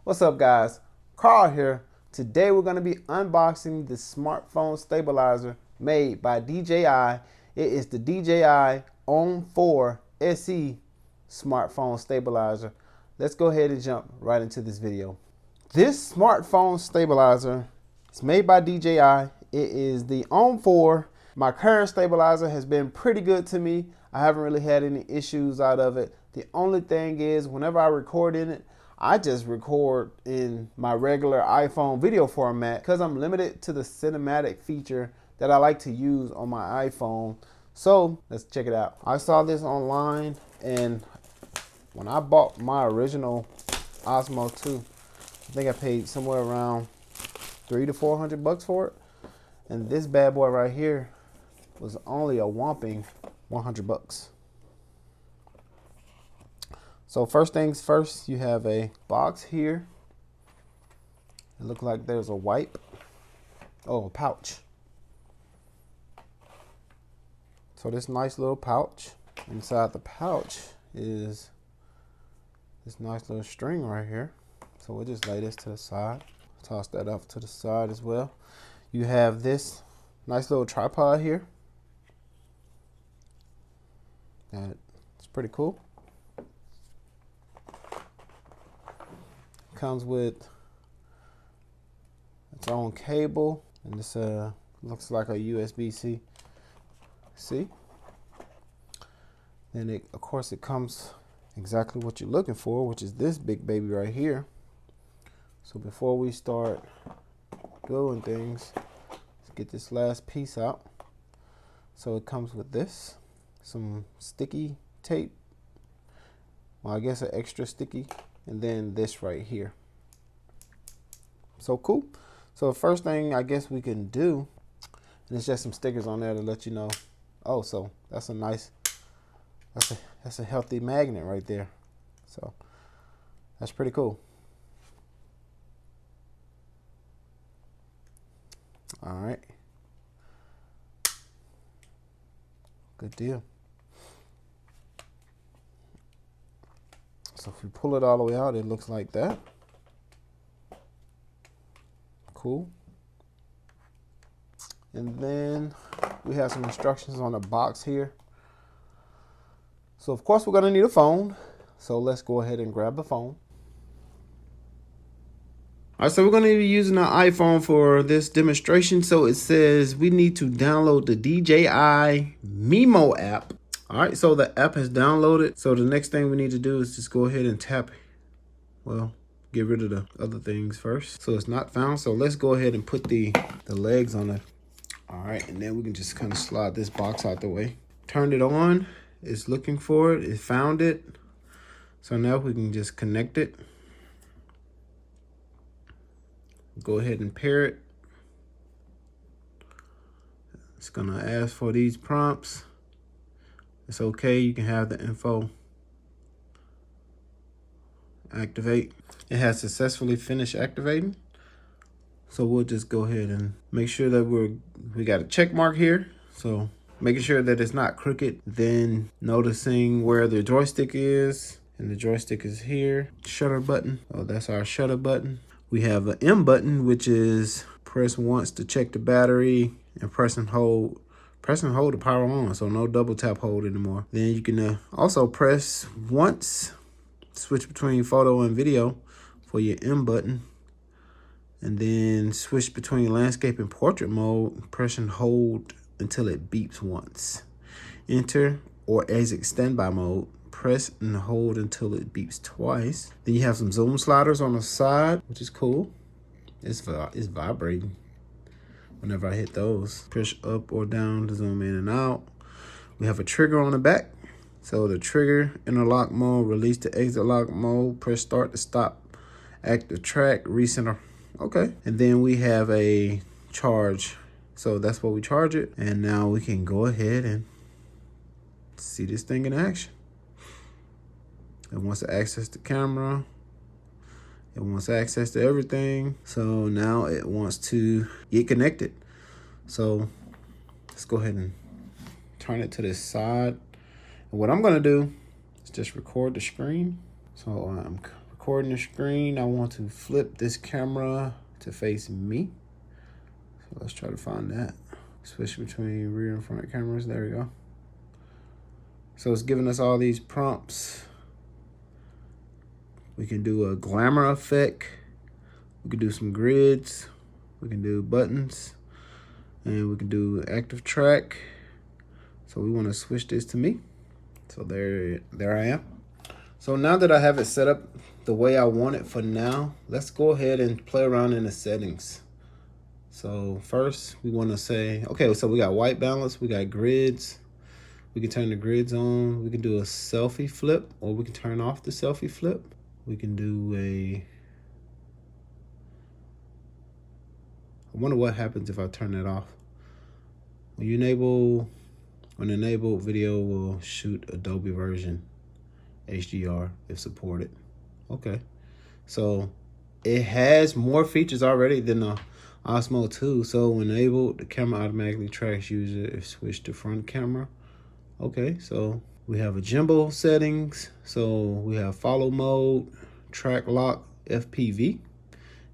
What's up, guys? Carl here. Today we're going to be unboxing the smartphone stabilizer made by DJI. It is the DJI OM4 SE smartphone stabilizer. Let's go ahead and jump right into this video. This smartphone stabilizer is made by DJI. It is the OM4. My current stabilizer has been pretty good to me. I haven't really had any issues out of it. The only thing is, whenever I record in it, I just record in my regular iPhone video format because I'm limited to the cinematic feature that I like to use on my iPhone. So let's check it out. I saw this online, and when I bought my original Osmo 2, I think I paid somewhere around $300 to $400 for it. And this bad boy right here was only a whopping $100. So first things first, you have a box here. It looks like there's a wipe. Oh, a pouch. So this nice little pouch. Inside the pouch is this nice little string right here. So we'll just lay this to the side. Toss that off to the side as well. You have this nice little tripod here. That's pretty cool. Comes with its own cable, and this looks like a USB-C. See? Then of course it comes exactly what you're looking for, which is this big baby right here. So before we start doing things, let's get this last piece out. So it comes with this, some sticky tape. Well, I guess an extra sticky. And then this right here. So cool. So the first thing I guess we can do, and it's just some stickers on there to let you know. Oh, so that's a nice, that's a healthy magnet right there. So that's pretty cool. All right. Good deal. So if we pull it all the way out, it looks like that. Cool. And then we have some instructions on the box here. So of course we're going to need a phone. So let's go ahead and grab the phone. All right, so we're going to be using our iPhone for this demonstration. So it says we need to download the DJI Mimo app. All right, so the app has downloaded. So the next thing we need to do is just go ahead and tap, well, get rid of the other things first. So it's not found. So let's go ahead and put the legs on it. All right, and then we can just kind of slide this box out the way. Turned it on. It's looking for it. It found it. So now we can just connect it. Go ahead and pair it. It's gonna ask for these prompts. It's okay, you can have the info activate. It has successfully finished activating. So we'll just go ahead and make sure that we got a check mark here. So making sure that it's not crooked, then noticing where the joystick is, and the joystick is here. Shutter button, oh, that's our shutter button. We have an M button, which is press once to check the battery, and press and hold to power on, so no double tap hold anymore. Then you can also press once, switch between photo and video for your M button, and then switch between landscape and portrait mode, press and hold until it beeps once. Enter or exit standby mode, press and hold until it beeps twice. Then you have some zoom sliders on the side, which is cool. It's vibrating whenever I hit those. Push up or down to zoom in and out. We have a trigger on the back. So the trigger, interlock mode, release to exit lock mode, press start to stop, active track, recenter. Okay. And then we have a charge. So that's what we charge it. And now we can go ahead and see this thing in action. It wants to access the camera. It wants access to everything. So now it wants to get connected. So let's go ahead and turn it to this side. And what I'm gonna do is just record the screen. So I'm recording the screen, I want to flip this camera to face me. So let's try to find that. Switch between rear and front cameras. There we go. So it's giving us all these prompts. We can do a glamour effect. We can do some grids. We can do buttons. And we can do active track. So we want to switch this to me. So there I am. So now that I have it set up the way I want it for now, let's go ahead and play around in the settings. So first we want to say, okay, so we got white balance, we got grids. We can turn the grids on. We can do a selfie flip, or we can turn off the selfie flip. We can do I wonder what happens if I turn that off. When you enable, video will shoot Adobe version HDR if supported. Okay, so it has more features already than the Osmo 2. So when enabled, the camera automatically tracks user if switched to front camera. Okay, so we have a gimbal settings. So we have follow mode, track lock, FPV,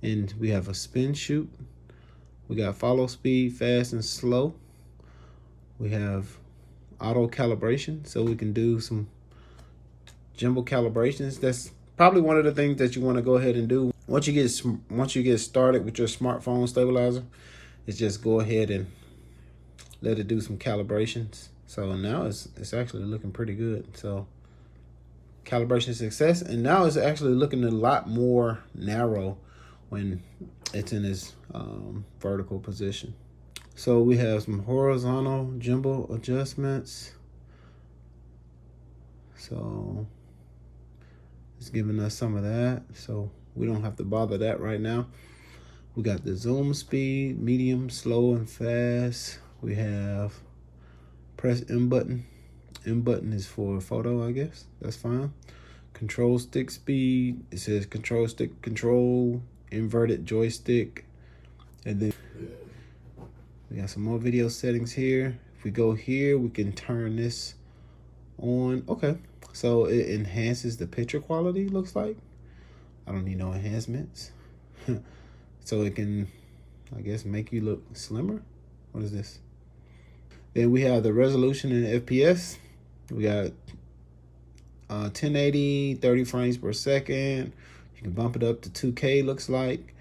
and we have a spin shoot. We got follow speed, fast and slow. We have auto calibration, so we can do some gimbal calibrations. That's probably one of the things that you want to go ahead and do once you get started with your smartphone stabilizer. Is just go ahead and let it do some calibrations. So now it's actually looking pretty good. So calibration success, and now it's actually looking a lot more narrow when it's in its vertical position. So we have some horizontal gimbal adjustments. So it's giving us some of that, so we don't have to bother that right now. We got the zoom speed, medium, slow, and fast. We have press M button. M button is for photo, I guess. That's fine. Control stick speed. It says control stick control, inverted joystick. And then we got some more video settings here. If we go here, we can turn this on. Okay, so it enhances the picture quality, looks like. I don't need no enhancements. So it can, I guess, make you look slimmer. What is this? Then we have the resolution in FPS. We got 1080, 30 frames per second. You can bump it up to 2K, looks like.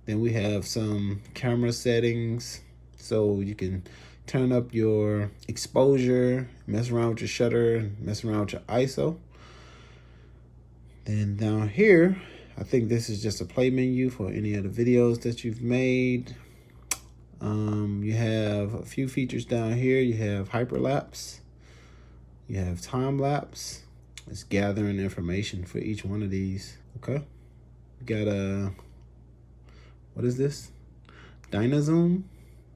Then we have some camera settings. So you can turn up your exposure, mess around with your shutter, mess around with your ISO. Then down here, I think this is just a play menu for any of the videos that you've made. You have a few features down here. You have hyperlapse. You have time lapse. It's gathering information for each one of these. Okay. We got a, what is this? Dynazoom,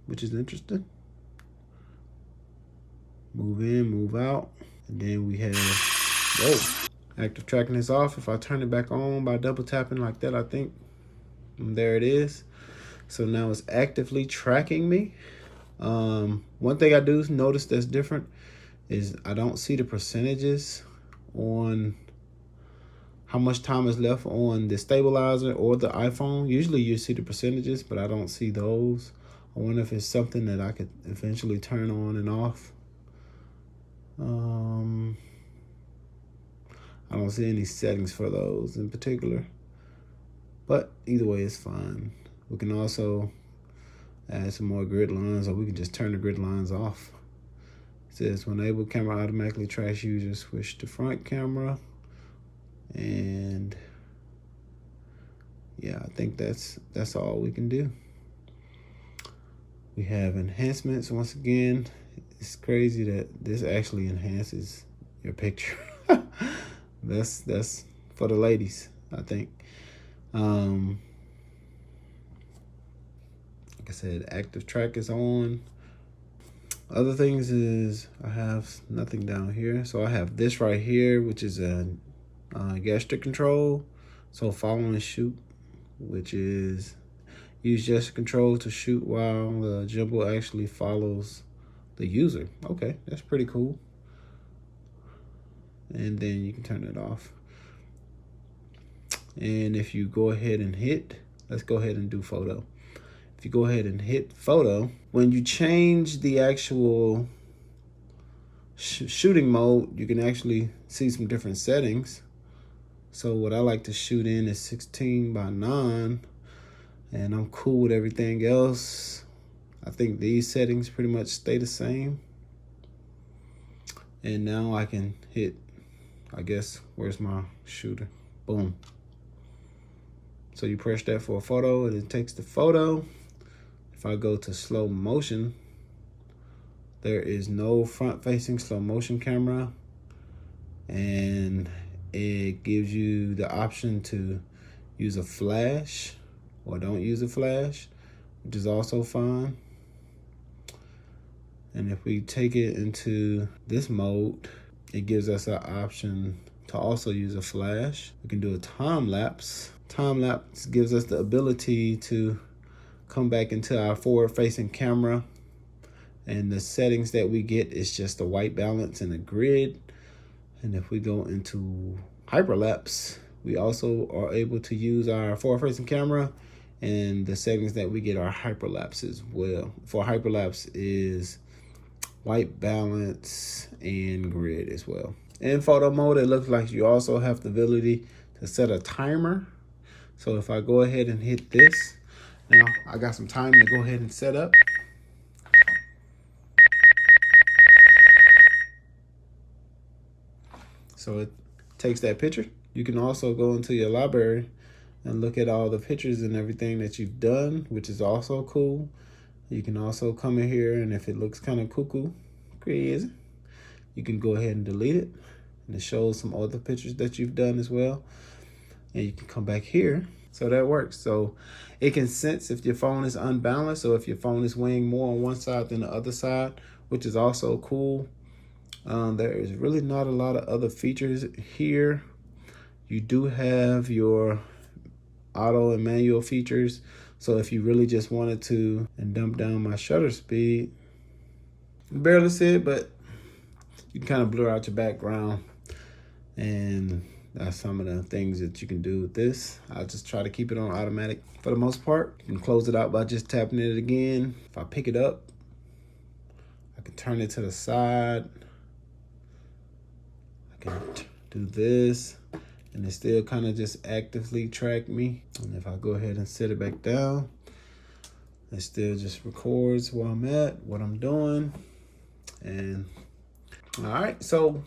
which is interesting. Move in, move out. And then we have, whoa, active tracking is off. If I turn it back on by double tapping like that, I think, there it is. So now it's actively tracking me. One thing I do notice that's different is I don't see the percentages on how much time is left on the stabilizer or the iPhone. Usually you see the percentages, but I don't see those. I wonder if it's something that I could eventually turn on and off. I don't see any settings for those in particular, but either way it's fine. We can also add some more grid lines, or we can just turn the grid lines off. It says when able, camera automatically tracks user, switch to front camera. And yeah, I think that's all we can do. We have enhancements. Once again, it's crazy that this actually enhances your picture. That's for the ladies, I think. Like I said, active track is on. Other things is I have nothing down here. So I have this right here, which is a gesture control. So follow and shoot, which is use gesture control to shoot while the gimbal actually follows the user. Okay, that's pretty cool. And then you can turn it off. And if you go ahead and hit, let's go ahead and do photo. If you go ahead and hit photo, when you change the actual shooting mode, you can actually see some different settings. So what I like to shoot in is 16:9, and I'm cool with everything else. I think these settings pretty much stay the same. And now I can hit, I guess, where's my shooter? Boom. So you press that for a photo and it takes the photo. If I go to slow motion, there is no front facing slow motion camera, and it gives you the option to use a flash or don't use a flash, which is also fine. And if we take it into this mode, it gives us an option to also use a flash. We can do a time lapse. Time lapse gives us the ability to come back into our forward facing camera, and the settings that we get is just a white balance and a grid. And if we go into hyperlapse, we also are able to use our forward facing camera, and the settings that we get are hyperlapse as well. For hyperlapse is white balance and grid as well. In photo mode, it looks like you also have the ability to set a timer. So if I go ahead and hit this, now I got some time to go ahead and set up. So it takes that picture. You can also go into your library and look at all the pictures and everything that you've done, which is also cool. You can also come in here, and if it looks kind of cuckoo, crazy, you can go ahead and delete it. And it shows some other pictures that you've done as well. And you can come back here. So that works. So it can sense if your phone is unbalanced, or if your phone is weighing more on one side than the other side, which is also cool. There is really not a lot of other features here. You do have your auto and manual features. So if you really just wanted to and dump down my shutter speed, you can barely see it, but you can kind of blur out your background. And that's some of the things that you can do with this. I'll just try to keep it on automatic for the most part. You can close it out by just tapping it again. If I pick it up, I can turn it to the side. I can do this, and it still kind of just actively track me. And if I go ahead and set it back down, it still just records where I'm at, what I'm doing. And all right, so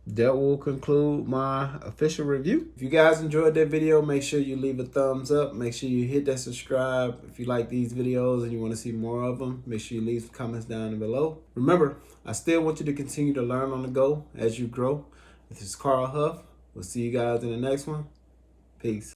that will conclude my official review. If you guys enjoyed that video, make sure you leave a thumbs up. Make sure you hit that subscribe. If you like these videos and you want to see more of them, make sure you leave some comments down below. Remember, I still want you to continue to learn on the go as you grow. This is Carl Huff. We'll see you guys in the next one. Peace.